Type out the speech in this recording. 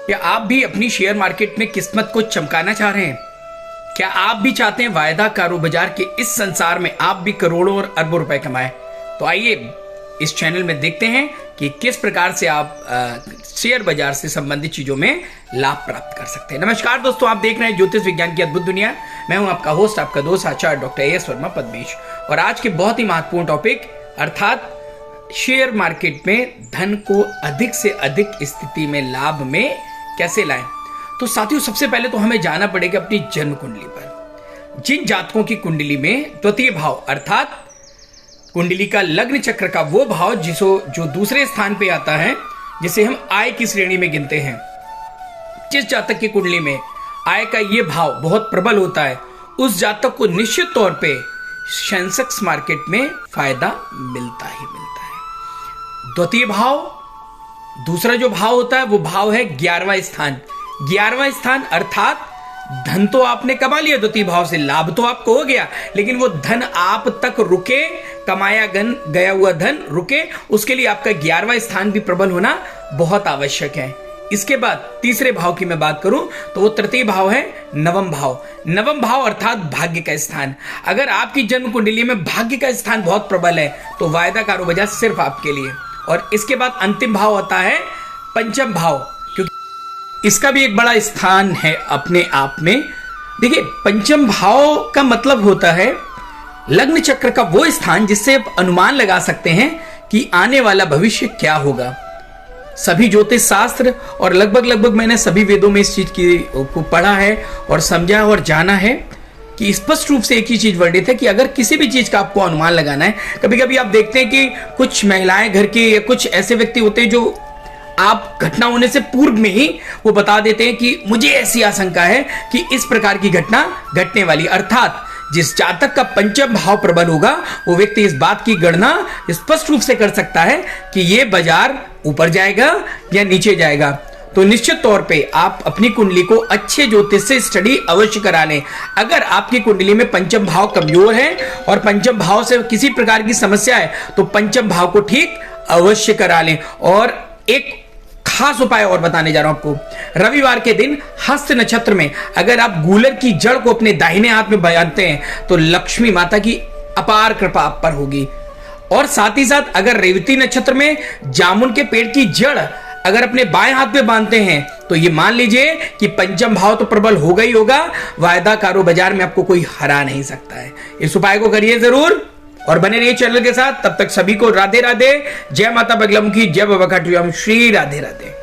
क्या आप भी अपनी शेयर मार्केट में किस्मत को चमकाना चाह रहे हैं? क्या आप भी चाहते हैं वायदा कारो बाजार के इस संसार में आप भी करोड़ों और अरबों रुपए कमाएं? तो आइए इस चैनल में देखते हैं कि किस प्रकार से आप शेयर बाजार से संबंधित चीजों में लाभ प्राप्त कर सकते हैं। नमस्कार दोस्तों, आप देख रहे हैं ज्योतिष विज्ञान की अद्भुत दुनिया। मैं हूं आपका होस्ट, आपका दोस्त आचार्य डॉक्टर एस वर्मा पद्मेश। और आज के बहुत ही महत्वपूर्ण टॉपिक अर्थात शेयर मार्केट में धन को अधिक से अधिक स्थिति में लाभ में कैसे लाएं। तो साथियों, सबसे पहले तो हमें जाना पड़ेगा अपनी जन्म कुंडली पर। जिन जातकों की कुंडली में द्वितीय भाव अर्थात कुंडली का लग्न चक्र का वो भाव जो दूसरे स्थान पे आता है, जिसे हम आय की श्रेणी में गिनते हैं, जिस जातक की कुंडली में आय का ये भाव बहुत प्रबल होता है, उस जातक को निश्चित तौर पे सेंसेक्स मार्केट में फायदा मिलता ही मिलता है। द्वितीय भाव, दूसरा जो भाव होता है वो भाव है 11वां स्थान। 11वां स्थान अर्थात धन तो आपने कमा लिया द्वितीय भाव से, लाभ तो आपको हो गया, लेकिन वो धन आप तक रुके, कमाया गया हुआ धन रुके, उसके लिए आपका 11वां स्थान भी प्रबल होना बहुत आवश्यक है। इसके बाद तीसरे भाव की मैं बात करूं तो वो तृतीय भाव है नवम भाव। नवम भाव अर्थात भाग्य का स्थान। अगर आपकी जन्म कुंडली में भाग्य का स्थान बहुत प्रबल है तो वायदा कारो बाजार सिर्फ आपके लिए। और इसके बाद अंतिम भाव होता है पंचम भाव, क्योंकि इसका भी एक बड़ा स्थान है अपने आप में। देखिए, पंचम भाव का मतलब होता है लग्न चक्र का वो स्थान जिससे आप अनुमान लगा सकते हैं कि आने वाला भविष्य क्या होगा। सभी ज्योतिष शास्त्र और लगभग मैंने सभी वेदों में इस चीज को पढ़ा है और समझा और जाना है कि स्पष्ट रूप से एक ही चीज वर्णित है कि अगर किसी भी चीज का आपको अनुमान लगाना है, कभी कभी आप देखते हैं कि कुछ महिलाएं घर के या कुछ ऐसे व्यक्ति होते हैं जो आप घटना होने से पूर्व में ही वो बता देते हैं कि मुझे ऐसी आशंका है कि इस प्रकार की घटना घटने वाली। अर्थात जिस जातक का पंचम भाव प्रबल होगा वो व्यक्ति इस बात की गणना स्पष्ट रूप से कर सकता है कि ये बाजार ऊपर जाएगा या नीचे जाएगा। तो निश्चित तौर पे आप अपनी कुंडली को अच्छे ज्योतिष से स्टडी अवश्य करा लें। अगर आपकी कुंडली में पंचम भाव कमजोर है और पंचम भाव से किसी प्रकार की समस्या है तो पंचम भाव को ठीक अवश्य करा लें। और एक खास उपाय और बताने जा रहा हूं आपको। रविवार के दिन हस्त नक्षत्र में अगर आप गूलर की जड़ को अपने दाहिने हाथ में बांधते हैं तो लक्ष्मी माता की अपार कृपा आप पर होगी। और साथ ही साथ अगर रेवती नक्षत्र में जामुन के पेड़ की जड़ अगर अपने बाएं हाथ में बांधते हैं तो ये मान लीजिए कि पंचम भाव तो प्रबल होगा ही होगा, वायदा कारो बाजार में आपको कोई हरा नहीं सकता है। इस उपाय को करिए जरूर और बने रहिए चैनल के साथ। तब तक सभी को राधे राधे, जय माता बगलामुखी, जय बाबा खाटू श्री राधे राधे।